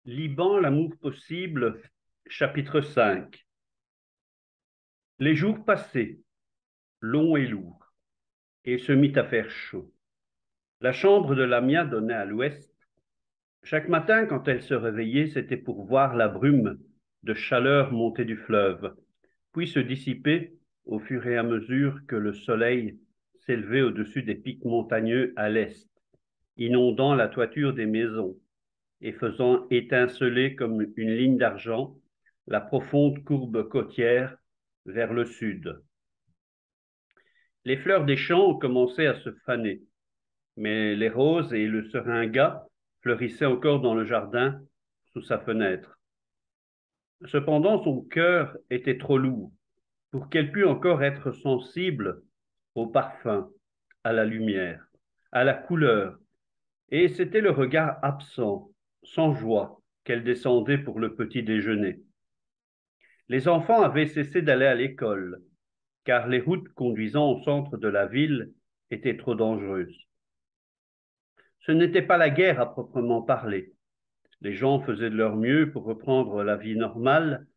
Liban, l'amour possible, chapitre 5. Les jours passaient, longs et lourds, et il se mit à faire chaud. La chambre de Lamia donnait à l'ouest. Chaque matin, quand elle se réveillait, c'était pour voir la brume de chaleur monter du fleuve, puis se dissiper au fur et à mesure que le soleil s'élevait au-dessus des pics montagneux à l'est, inondant la toiture des maisons et faisant étinceler comme une ligne d'argent la profonde courbe côtière vers le sud. Les fleurs des champs commençaient à se faner, mais les roses et le seringa fleurissaient encore dans le jardin sous sa fenêtre. Cependant, son cœur était trop lourd pour qu'elle pût encore être sensible au parfum, à la lumière, à la couleur, et c'était le regard absent, sans joie, qu'elle descendait pour le petit déjeuner. Les enfants avaient cessé d'aller à l'école, car les routes conduisant au centre de la ville étaient trop dangereuses. Ce n'était pas la guerre à proprement parler. Les gens faisaient de leur mieux pour reprendre la vie normale,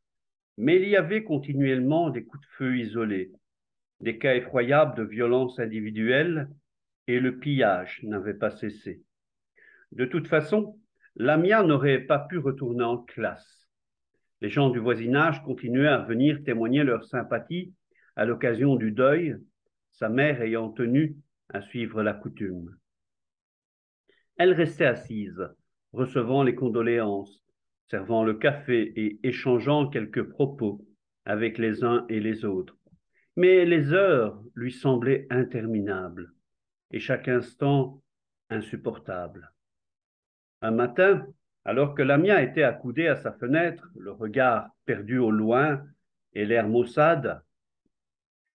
mais il y avait continuellement des coups de feu isolés, des cas effroyables de violence individuelle, et le pillage n'avait pas cessé. De toute façon, Lamia n'aurait pas pu retourner en classe. Les gens du voisinage continuaient à venir témoigner leur sympathie à l'occasion du deuil, sa mère ayant tenu à suivre la coutume. Elle restait assise, recevant les condoléances, servant le café et échangeant quelques propos avec les uns et les autres. Mais les heures lui semblaient interminables et chaque instant insupportable. Un matin, alors que Lamia était accoudée à sa fenêtre, le regard perdu au loin et l'air maussade,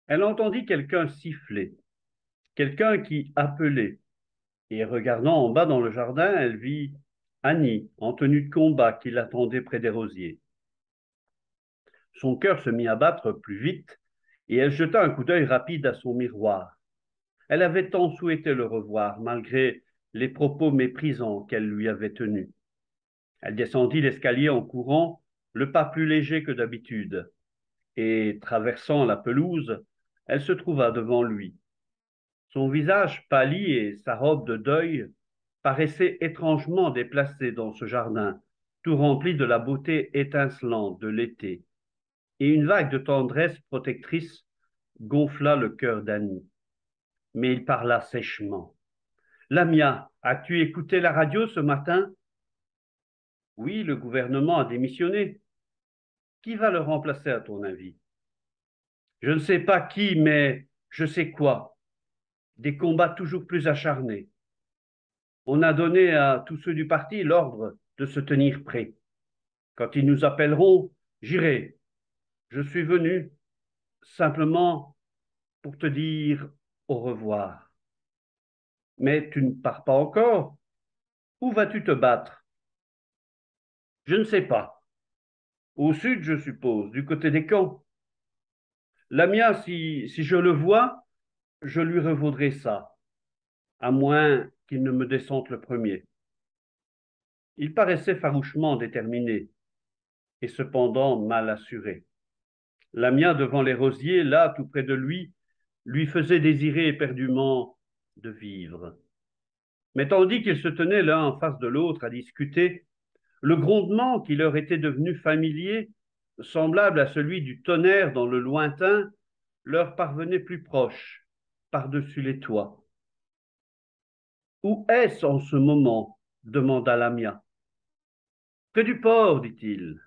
elle entendit quelqu'un siffler, quelqu'un qui appelait, et regardant en bas dans le jardin, elle vit Annie en tenue de combat qui l'attendait près des rosiers. Son cœur se mit à battre plus vite et elle jeta un coup d'œil rapide à son miroir. Elle avait tant souhaité le revoir, malgré les propos méprisants qu'elle lui avait tenus. Elle descendit l'escalier en courant, le pas plus léger que d'habitude, et, traversant la pelouse, elle se trouva devant lui. Son visage pâli et sa robe de deuil paraissaient étrangement déplacés dans ce jardin, tout rempli de la beauté étincelante de l'été, et une vague de tendresse protectrice gonfla le cœur d'Annie. Mais il parla sèchement. Lamia, as-tu écouté la radio ce matin? Oui, le gouvernement a démissionné. Qui va le remplacer à ton avis? Je ne sais pas qui, mais je sais quoi. Des combats toujours plus acharnés. On a donné à tous ceux du parti l'ordre de se tenir prêts. Quand ils nous appelleront, j'irai. Je suis venu simplement pour te dire au revoir. Mais tu ne pars pas encore. Où vas-tu te battre? Je ne sais pas. Au sud, je suppose, du côté des camps. Lamia, si je le vois, je lui revaudrai ça, à moins qu'il ne me descende le premier. Il paraissait farouchement déterminé, et cependant mal assuré. Lamia, devant les rosiers, là, tout près de lui faisait désirer éperdument de vivre. Mais tandis qu'ils se tenaient l'un en face de l'autre à discuter, le grondement qui leur était devenu familier, semblable à celui du tonnerre dans le lointain, leur parvenait plus proche, par-dessus les toits. Où est-ce en ce moment? Demanda Lamia. Près du port, dit-il.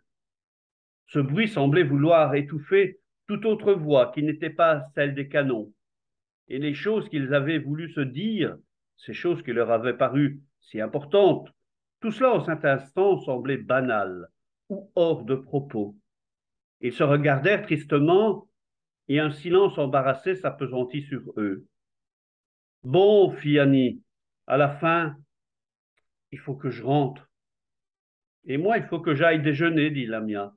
Ce bruit semblait vouloir étouffer toute autre voix qui n'était pas celle des canons. Et les choses qu'ils avaient voulu se dire, ces choses qui leur avaient paru si importantes, tout cela en cet instant semblait banal ou hors de propos. Ils se regardèrent tristement et un silence embarrassé s'appesantit sur eux. Bon, fit Annie, à la fin, il faut que je rentre. Et moi, il faut que j'aille déjeuner, dit Lamia.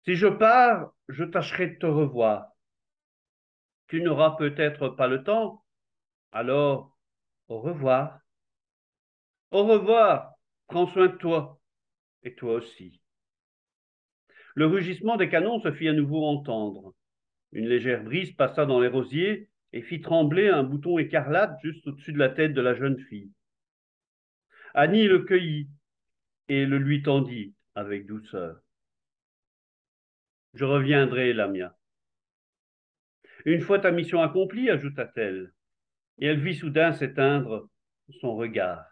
Si je pars, je tâcherai de te revoir. Tu n'auras peut-être pas le temps, alors au revoir. Au revoir, prends soin de toi. et toi aussi. Le rugissement des canons se fit à nouveau entendre. Une légère brise passa dans les rosiers et fit trembler un bouton écarlate juste au-dessus de la tête de la jeune fille. Annie le cueillit et le lui tendit avec douceur. Je reviendrai, Lamia. Une fois ta mission accomplie, ajouta-t-elle, et elle vit soudain s'éteindre son regard.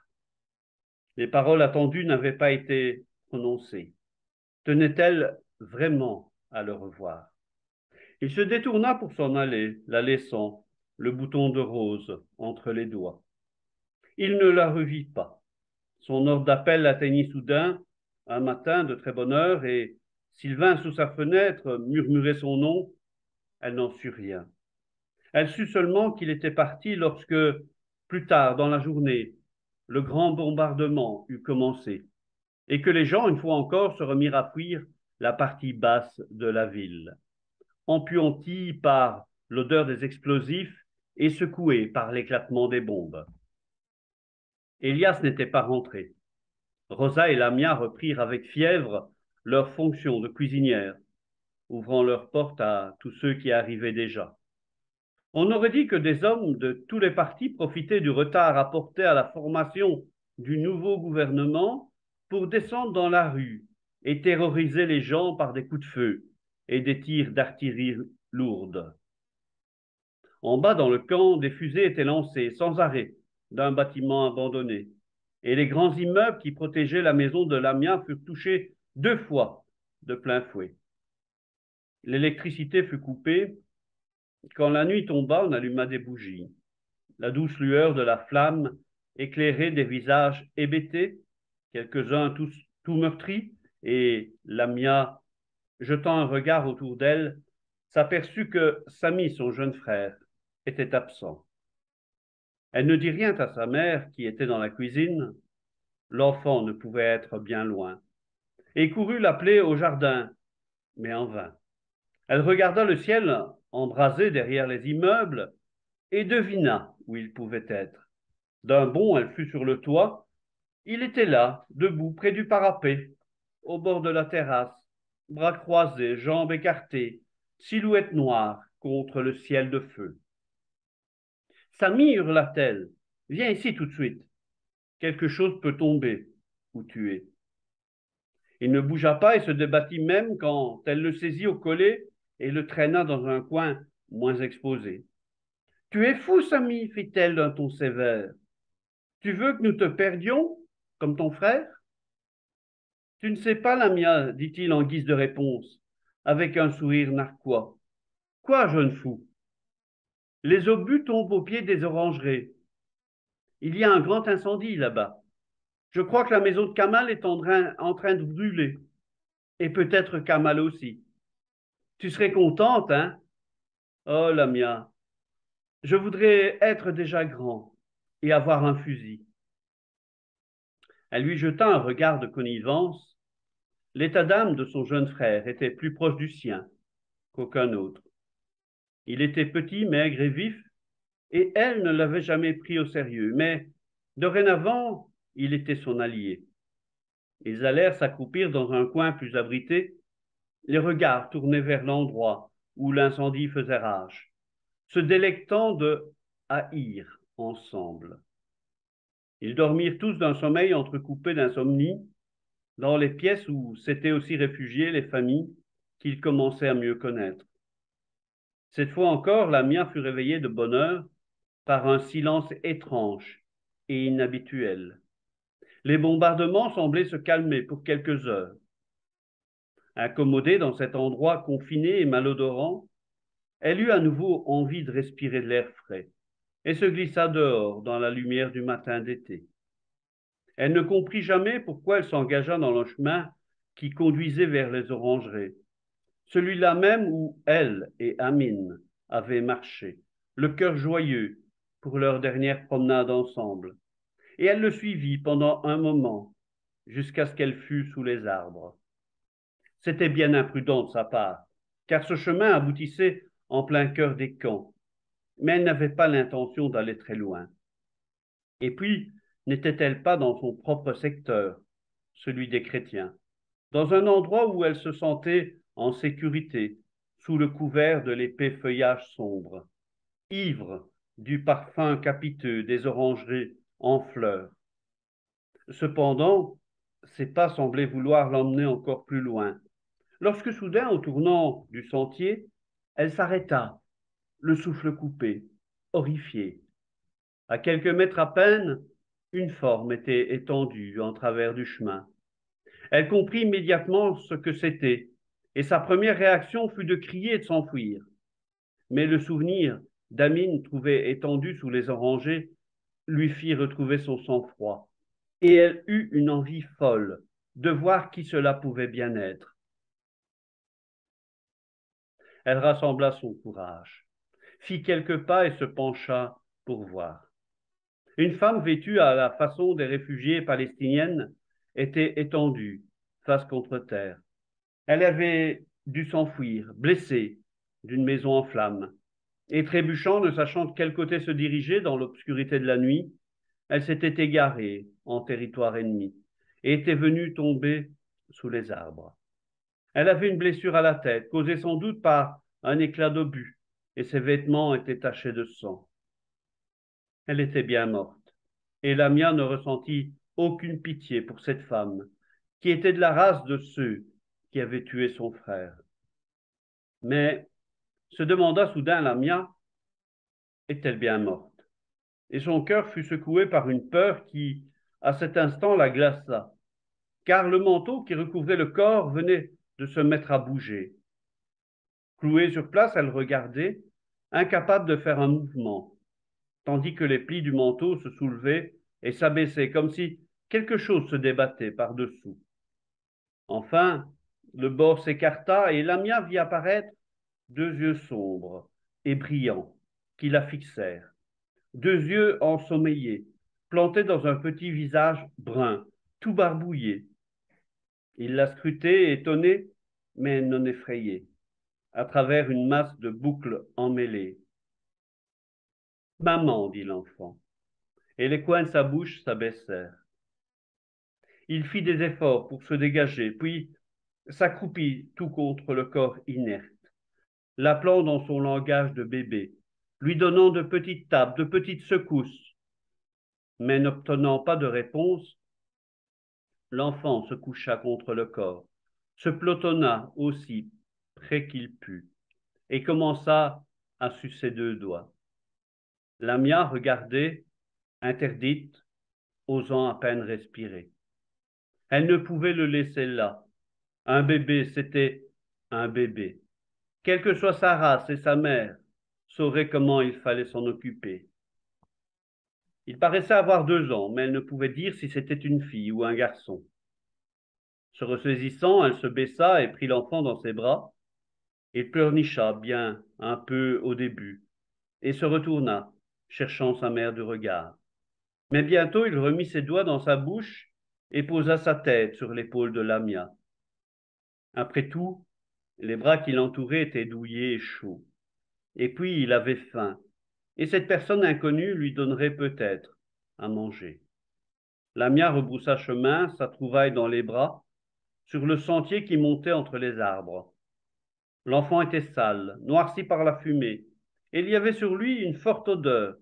Les paroles attendues n'avaient pas été prononcées. Tenait-elle vraiment à le revoir? Il se détourna pour s'en aller, la laissant, le bouton de rose entre les doigts. Il ne la revit pas. Son ordre d'appel l'atteignit soudain, un matin de très bonne heure, et s'il vint sous sa fenêtre murmurer son nom, elle n'en sut rien. Elle sut seulement qu'il était parti lorsque, plus tard dans la journée, le grand bombardement eut commencé, et que les gens, une fois encore, se remirent à fuir la partie basse de la ville, empuantis par l'odeur des explosifs et secoués par l'éclatement des bombes. Elias n'était pas rentré. Rosa et Lamia reprirent avec fièvre leurs fonctions de cuisinières, ouvrant leurs portes à tous ceux qui arrivaient déjà. On aurait dit que des hommes de tous les partis profitaient du retard apporté à la formation du nouveau gouvernement pour descendre dans la rue et terroriser les gens par des coups de feu et des tirs d'artillerie lourde. En bas dans le camp, des fusées étaient lancées sans arrêt d'un bâtiment abandonné, et les grands immeubles qui protégeaient la maison de Lamia furent touchés 2 fois de plein fouet. L'électricité fut coupée. Quand la nuit tomba, on alluma des bougies. La douce lueur de la flamme éclairait des visages hébétés, quelques-uns tout meurtris, et Lamia, jetant un regard autour d'elle, s'aperçut que Sami, son jeune frère, était absent. Elle ne dit rien à sa mère, qui était dans la cuisine. L'enfant ne pouvait être bien loin, et courut l'appeler au jardin, mais en vain. Elle regarda le ciel embrasé derrière les immeubles et devina où il pouvait être. D'un bond, elle fut sur le toit. Il était là, debout, près du parapet, au bord de la terrasse, bras croisés, jambes écartées, silhouette noire contre le ciel de feu. Samy, hurla-t-elle, viens ici tout de suite. Quelque chose peut tomber ou tuer. Il ne bougea pas et se débattit même quand elle le saisit au collet et le traîna dans un coin moins exposé. Tu es fou, Samy, fit-elle d'un ton sévère. Tu veux que nous te perdions, comme ton frère? Tu ne sais pas, Lamia, dit-il en guise de réponse, avec un sourire narquois. Quoi, jeune fou? Les obus tombent au pied des orangeries. Il y a un grand incendie là-bas. Je crois que la maison de Kamal est en train de brûler. Et peut-être Kamal aussi. Tu serais contente, hein? Oh, Lamia, je voudrais être déjà grand et avoir un fusil. Elle lui jeta un regard de connivence. L'état d'âme de son jeune frère était plus proche du sien qu'aucun autre. Il était petit, maigre et vif, et elle ne l'avait jamais pris au sérieux, mais dorénavant, il était son allié. Ils allèrent s'accroupir dans un coin plus abrité, les regards tournés vers l'endroit où l'incendie faisait rage, se délectant de haïr ensemble. Ils dormirent tous d'un sommeil entrecoupé d'insomnie, dans les pièces où s'étaient aussi réfugiées les familles qu'ils commençaient à mieux connaître. Cette fois encore, Lamia fut réveillée de bonne heure par un silence étrange et inhabituel. Les bombardements semblaient se calmer pour quelques heures. Incommodée dans cet endroit confiné et malodorant, elle eut à nouveau envie de respirer de l'air frais et se glissa dehors dans la lumière du matin d'été. Elle ne comprit jamais pourquoi elle s'engagea dans le chemin qui conduisait vers les orangeries, celui-là même où elle et Amine avaient marché, le cœur joyeux pour leur dernière promenade ensemble. Et elle le suivit pendant un moment, jusqu'à ce qu'elle fût sous les arbres. C'était bien imprudent de sa part, car ce chemin aboutissait en plein cœur des camps, mais elle n'avait pas l'intention d'aller très loin. Et puis, n'était-elle pas dans son propre secteur, celui des chrétiens? dans un endroit où elle se sentait en sécurité, sous le couvert de l'épais feuillage sombre, ivre du parfum capiteux des orangeries en fleurs. Cependant, ses pas semblaient vouloir l'emmener encore plus loin, lorsque soudain, au tournant du sentier, elle s'arrêta, le souffle coupé, horrifiée. À quelques mètres à peine, une forme était étendue en travers du chemin. Elle comprit immédiatement ce que c'était, et sa première réaction fut de crier et de s'enfuir. Mais le souvenir d'Amine trouvée étendue sous les orangers lui fit retrouver son sang-froid, et elle eut une envie folle de voir qui cela pouvait bien être. Elle rassembla son courage, fit quelques pas et se pencha pour voir. Une femme vêtue à la façon des réfugiées palestiniennes était étendue, face contre terre. Elle avait dû s'enfuir, blessée, d'une maison en flammes. Et trébuchant, ne sachant de quel côté se diriger dans l'obscurité de la nuit, elle s'était égarée en territoire ennemi et était venue tomber sous les arbres. Elle avait une blessure à la tête, causée sans doute par un éclat d'obus, et ses vêtements étaient tachés de sang. Elle était bien morte, et Lamia ne ressentit aucune pitié pour cette femme, qui était de la race de ceux qui avaient tué son frère. Mais se demanda soudain Lamia, est-elle bien morte? Et son cœur fut secoué par une peur qui, à cet instant, la glaça, car le manteau qui recouvrait le corps venait de se mettre à bouger. Clouée sur place, elle regardait, incapable de faire un mouvement, tandis que les plis du manteau se soulevaient et s'abaissaient comme si quelque chose se débattait par-dessous. Enfin, le bord s'écarta et Lamia vit apparaître deux yeux sombres et brillants qui la fixèrent, deux yeux ensommeillés, plantés dans un petit visage brun, tout barbouillé. Il la scrutait, étonné, mais non effrayé, à travers une masse de boucles emmêlées. Maman, dit l'enfant, et les coins de sa bouche s'abaissèrent. Il fit des efforts pour se dégager, puis s'accroupit tout contre le corps inerte, l'appelant dans son langage de bébé, lui donnant de petites tapes, de petites secousses. Mais n'obtenant pas de réponse, l'enfant se coucha contre le corps, se pelotonna aussi près qu'il put, et commença à sucer deux doigts. Lamia regardait, interdite, osant à peine respirer. Elle ne pouvait le laisser là. Un bébé, c'était un bébé. Quelle que soit sa race et sa mère, saurait comment il fallait s'en occuper. Il paraissait avoir 2 ans, mais elle ne pouvait dire si c'était une fille ou un garçon. Se ressaisissant, elle se baissa et prit l'enfant dans ses bras. Il pleurnicha bien un peu au début et se retourna, cherchant sa mère du regard. Mais bientôt il remit ses doigts dans sa bouche et posa sa tête sur l'épaule de Lamia. Après tout, les bras qui l'entouraient étaient douillets et chauds. Et puis il avait faim, et cette personne inconnue lui donnerait peut-être à manger. Lamia rebroussa chemin, sa trouvaille dans les bras, sur le sentier qui montait entre les arbres. L'enfant était sale, noirci par la fumée, et il y avait sur lui une forte odeur,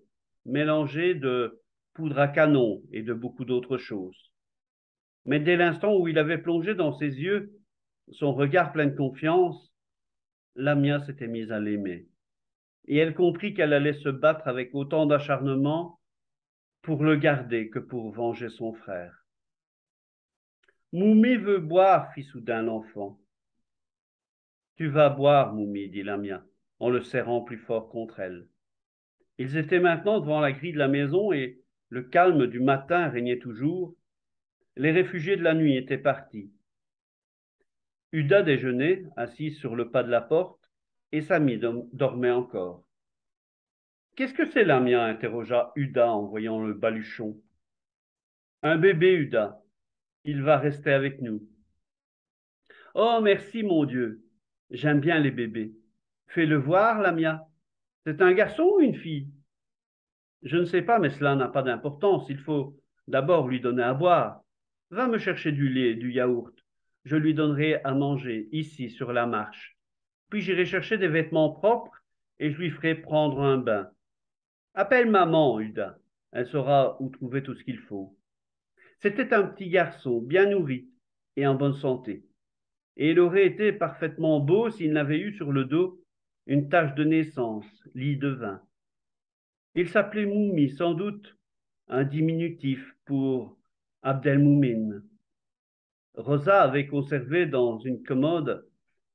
mélangée de poudre à canon et de beaucoup d'autres choses. Mais dès l'instant où il avait plongé dans ses yeux son regard plein de confiance, Lamia s'était mise à l'aimer. Et elle comprit qu'elle allait se battre avec autant d'acharnement pour le garder que pour venger son frère. Moumi veut boire, fit soudain l'enfant. Tu vas boire, Moumi, dit Lamia, en le serrant plus fort contre elle. Ils étaient maintenant devant la grille de la maison et le calme du matin régnait toujours. Les réfugiés de la nuit étaient partis. Uda déjeunait, assise sur le pas de la porte, et Sami dormait encore. Qu'est-ce que c'est, Lamia interrogea Uda en voyant le baluchon. Un bébé, Uda. Il va rester avec nous. Oh, merci, mon Dieu. J'aime bien les bébés. Fais-le voir, Lamia. C'est un garçon ou une fille? Je ne sais pas, mais cela n'a pas d'importance. Il faut d'abord lui donner à boire. Va me chercher du lait et du yaourt. je lui donnerai à manger ici sur la marche. Puis j'irai chercher des vêtements propres et je lui ferai prendre un bain. Appelle maman, Uda. Elle saura où trouver tout ce qu'il faut. C'était un petit garçon, bien nourri et en bonne santé. Et il aurait été parfaitement beau s'il n'avait eu sur le dos une tache de naissance, lit de vin. Il s'appelait Moumi, sans doute un diminutif pour Abdelmoumin. Rosa avait conservé dans une commode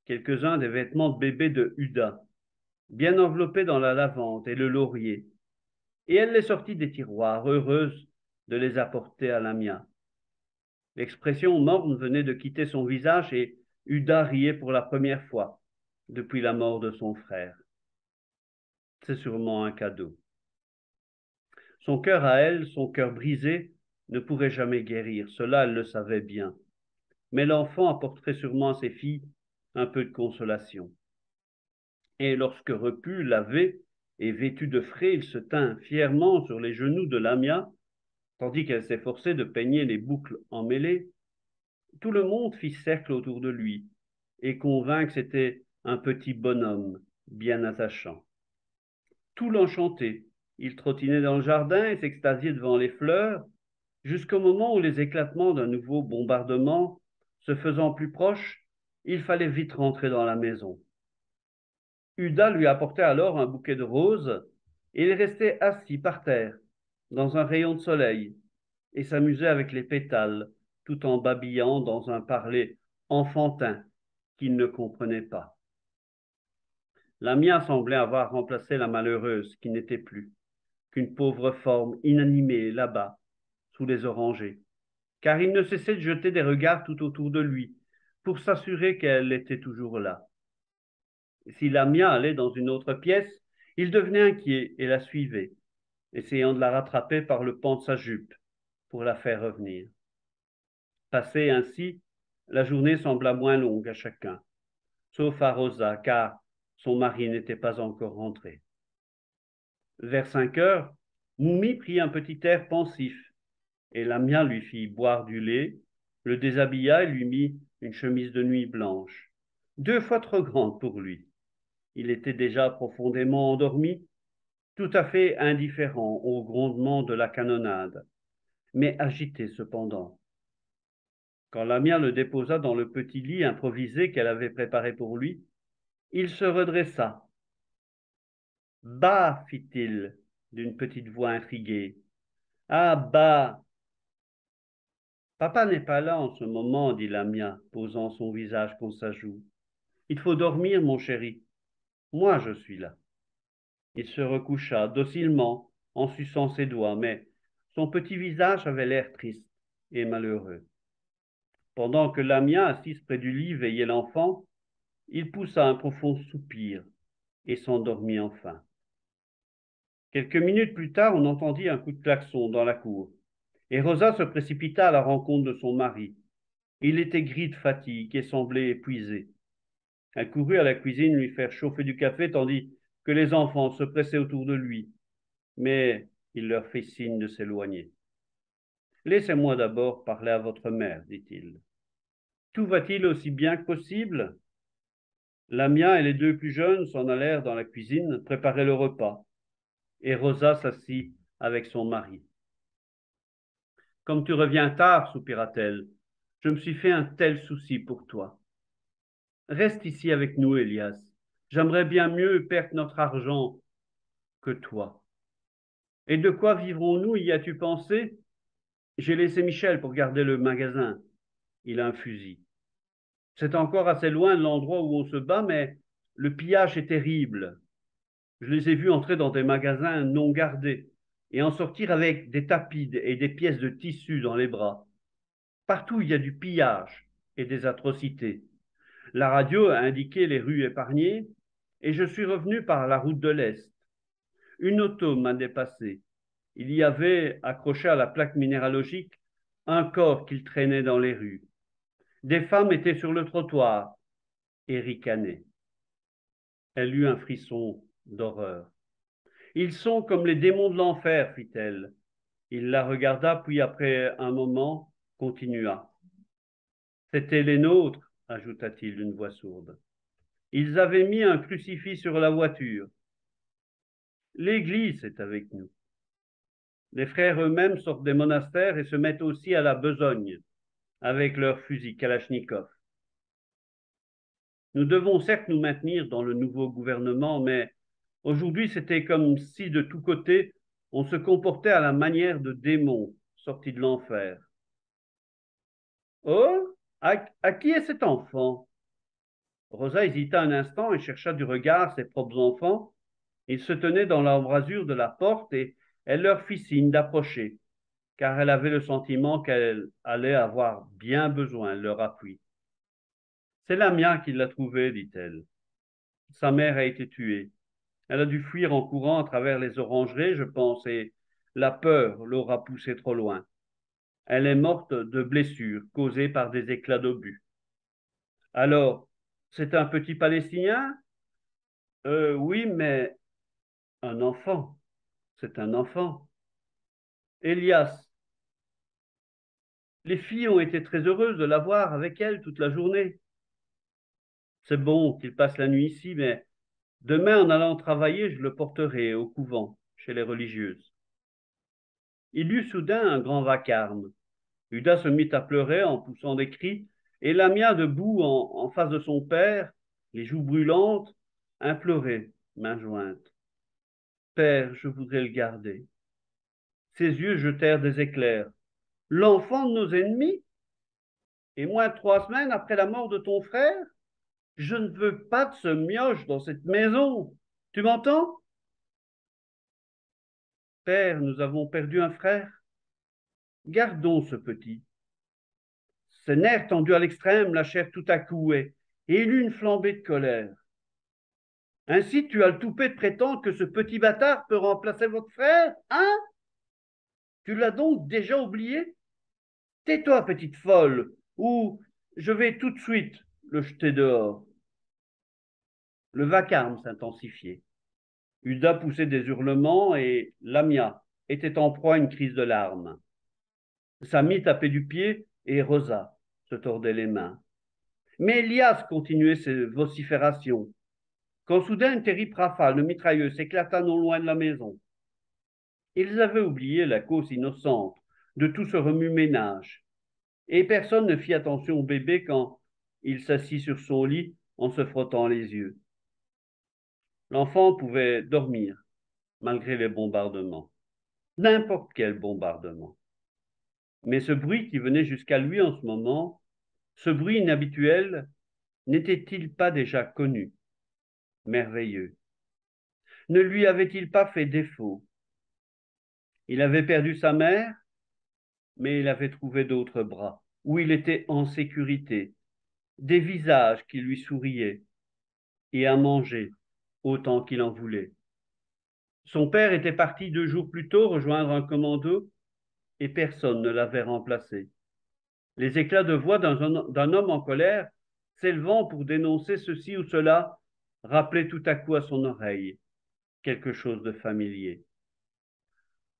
quelques-uns des vêtements de bébé de Huda, bien enveloppés dans la lavande et le laurier, et elle les sortit des tiroirs, heureuse de les apporter à Lamia. L'expression morne venait de quitter son visage et Huda riait pour la première fois depuis la mort de son frère. C'est sûrement un cadeau. Son cœur à elle, son cœur brisé, ne pourrait jamais guérir, cela elle le savait bien. Mais l'enfant apporterait sûrement à ses filles un peu de consolation. Et lorsque repu, lavé et vêtu de frais, il se tint fièrement sur les genoux de Lamia, tandis qu'elle s'efforçait de peigner les boucles emmêlées, tout le monde fit cercle autour de lui et convint que c'était un petit bonhomme bien attachant. Tout l'enchantait. Il trottinait dans le jardin et s'extasiait devant les fleurs, jusqu'au moment où les éclatements d'un nouveau bombardement se faisant plus proches, il fallait vite rentrer dans la maison. Huda lui apportait alors un bouquet de roses et il restait assis par terre, dans un rayon de soleil, et s'amusait avec les pétales, tout en babillant dans un parler enfantin qu'il ne comprenait pas. Lamia semblait avoir remplacé la malheureuse qui n'était plus qu'une pauvre forme inanimée là-bas, sous les orangers, car il ne cessait de jeter des regards tout autour de lui pour s'assurer qu'elle était toujours là. Si Lamia allait dans une autre pièce, il devenait inquiet et la suivait, essayant de la rattraper par le pan de sa jupe pour la faire revenir. Passée ainsi, la journée sembla moins longue à chacun, sauf à Rosa, car son mari n'était pas encore rentré. Vers 5 heures, Moumi prit un petit air pensif, et Lamia lui fit boire du lait, le déshabilla et lui mit une chemise de nuit blanche, 2 fois trop grande pour lui. Il était déjà profondément endormi, tout à fait indifférent au grondement de la canonnade, mais agité cependant. Quand Lamia le déposa dans le petit lit improvisé qu'elle avait préparé pour lui, il se redressa. Bah, fit-il d'une petite voix intriguée. Ah, bah. Papa n'est pas là en ce moment, dit Lamia, posant son visage contre sa joue. Il faut dormir, mon chéri. Moi, je suis là. Il se recoucha docilement en suçant ses doigts, mais son petit visage avait l'air triste et malheureux. Pendant que Lamia, assise près du lit, veillait l'enfant, il poussa un profond soupir et s'endormit enfin. Quelques minutes plus tard, on entendit un coup de klaxon dans la cour, et Rosa se précipita à la rencontre de son mari. Il était gris de fatigue et semblait épuisé. Elle courut à la cuisine lui faire chauffer du café tandis que les enfants se pressaient autour de lui, mais il leur fit signe de s'éloigner. Laissez-moi d'abord parler à votre mère, dit-il. Tout va-t-il aussi bien que possible? Lamia et les 2 plus jeunes s'en allèrent dans la cuisine préparer le repas, et Rosa s'assit avec son mari. Comme tu reviens tard, soupira-t-elle, je me suis fait un tel souci pour toi. Reste ici avec nous, Elias. J'aimerais bien mieux perdre notre argent que toi. Et de quoi vivrons-nous, y as-tu pensé? J'ai laissé Michel pour garder le magasin. Il a un fusil. C'est encore assez loin de l'endroit où on se bat, mais le pillage est terrible. Je les ai vus entrer dans des magasins non gardés et en sortir avec des tapis et des pièces de tissu dans les bras. Partout, il y a du pillage et des atrocités. La radio a indiqué les rues épargnées et je suis revenu par la route de l'Est. Une auto m'a dépassé. Il y avait, accroché à la plaque minéralogique, un corps qu'il traînait dans les rues. Des femmes étaient sur le trottoir et ricanaient. Elle eut un frisson d'horreur. Ils sont comme les démons de l'enfer, fit-elle. Il la regarda, puis après un moment, continua. C'étaient les nôtres, ajouta-t-il d'une voix sourde. Ils avaient mis un crucifix sur la voiture. L'Église est avec nous. Les frères eux-mêmes sortent des monastères et se mettent aussi à la besogne avec leurs fusils Kalachnikov. Nous devons certes nous maintenir dans le nouveau gouvernement, mais aujourd'hui c'était comme si de tous côtés on se comportait à la manière de démons sortis de l'enfer. Oh, à qui est cet enfant? Rosa hésita un instant et chercha du regard ses propres enfants. Ils se tenaient dans l'embrasure de la porte et elle leur fit signe d'approcher, car elle avait le sentiment qu'elle allait avoir bien besoin de leur appui. C'est Lamia qui l'a trouvé, dit-elle. Sa mère a été tuée. Elle a dû fuir en courant à travers les orangeries, je pense, et la peur l'aura poussée trop loin. Elle est morte de blessures causées par des éclats d'obus. Alors, c'est un petit Palestinien? Oui, mais un enfant. C'est un enfant. Elias, les filles ont été très heureuses de l'avoir avec elles toute la journée. C'est bon qu'il passe la nuit ici, mais demain, en allant travailler, je le porterai au couvent, chez les religieuses. Il eut soudain un grand vacarme. Judas se mit à pleurer en poussant des cris, et Lamia, debout en face de son père, les joues brûlantes, implorait, main jointe. Père, je voudrais le garder. Ses yeux jetèrent des éclairs. L'enfant de nos ennemis? Et moins de 3 semaines après la mort de ton frère? Je ne veux pas de ce mioche dans cette maison. Tu m'entends? Père, nous avons perdu un frère. Gardons ce petit. Ses nerfs tendus à l'extrême lâchèrent tout à coup et il eut une flambée de colère. Ainsi, tu as le toupet de prétendre que ce petit bâtard peut remplacer votre frère, hein? Tu l'as donc déjà oublié? Tais-toi, petite folle, ou je vais tout de suite le jeter dehors. Le vacarme s'intensifiait. Uda poussait des hurlements et Lamia était en proie à une crise de larmes. Samy tapait du pied et Rosa se tordait les mains. Mais Elias continuait ses vociférations, quand soudain une terrible rafale de mitrailleuses s'éclata non loin de la maison. Ils avaient oublié la cause innocente de tout ce remue-ménage, et personne ne fit attention au bébé quand il s'assit sur son lit en se frottant les yeux. L'enfant pouvait dormir malgré les bombardements, n'importe quel bombardement. Mais ce bruit qui venait jusqu'à lui en ce moment, ce bruit inhabituel, n'était-il pas déjà connu, merveilleux? Ne lui avait-il pas fait défaut? Il avait perdu sa mère, mais il avait trouvé d'autres bras, où il était en sécurité, des visages qui lui souriaient, et à manger autant qu'il en voulait. Son père était parti 2 jours plus tôt rejoindre un commando, et personne ne l'avait remplacé. Les éclats de voix d'un homme en colère, s'élevant pour dénoncer ceci ou cela, rappelaient tout à coup à son oreille quelque chose de familier.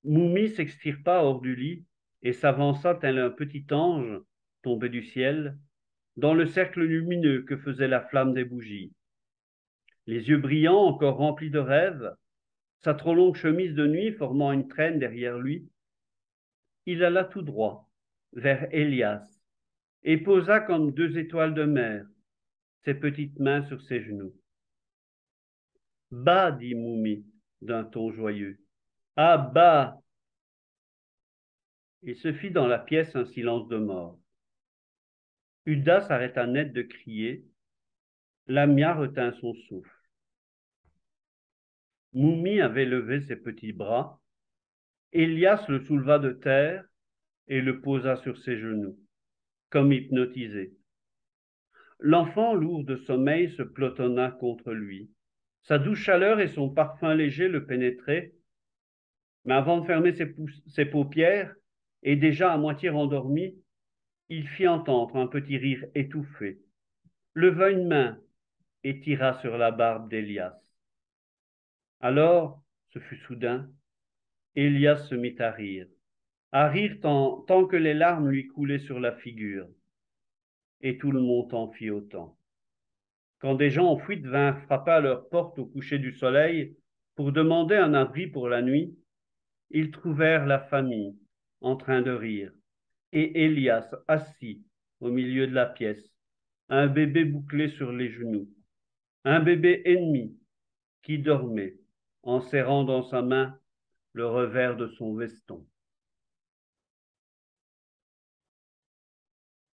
Moumi s'extirpa hors du lit et s'avança tel un petit ange tombé du ciel dans le cercle lumineux que faisait la flamme des bougies. Les yeux brillants, encore remplis de rêves, sa trop longue chemise de nuit formant une traîne derrière lui, il alla tout droit vers Elias et posa comme 2 étoiles de mer ses petites mains sur ses genoux. Bas, dit Moumi d'un ton joyeux. Ah, bas! Il se fit dans la pièce un silence de mort. Uda s'arrêta net de crier. Lamia retint son souffle. Moumi avait levé ses petits bras. Elias le souleva de terre et le posa sur ses genoux, comme hypnotisé. L'enfant, lourd de sommeil, se pelotonna contre lui. Sa douce chaleur et son parfum léger le pénétraient, mais avant de fermer ses paupières, et déjà à moitié rendormi, il fit entendre un petit rire étouffé, leva une main et tira sur la barbe d'Elias. Alors, ce fut soudain, Elias se mit à rire tant que les larmes lui coulaient sur la figure. et tout le monde en fit autant. Quand des gens en fuite vinrent frapper à leur porte au coucher du soleil pour demander un abri pour la nuit, ils trouvèrent la famille en train de rire et Élias assis au milieu de la pièce, un bébé bouclé sur les genoux, un bébé ennemi qui dormait en serrant dans sa main le revers de son veston.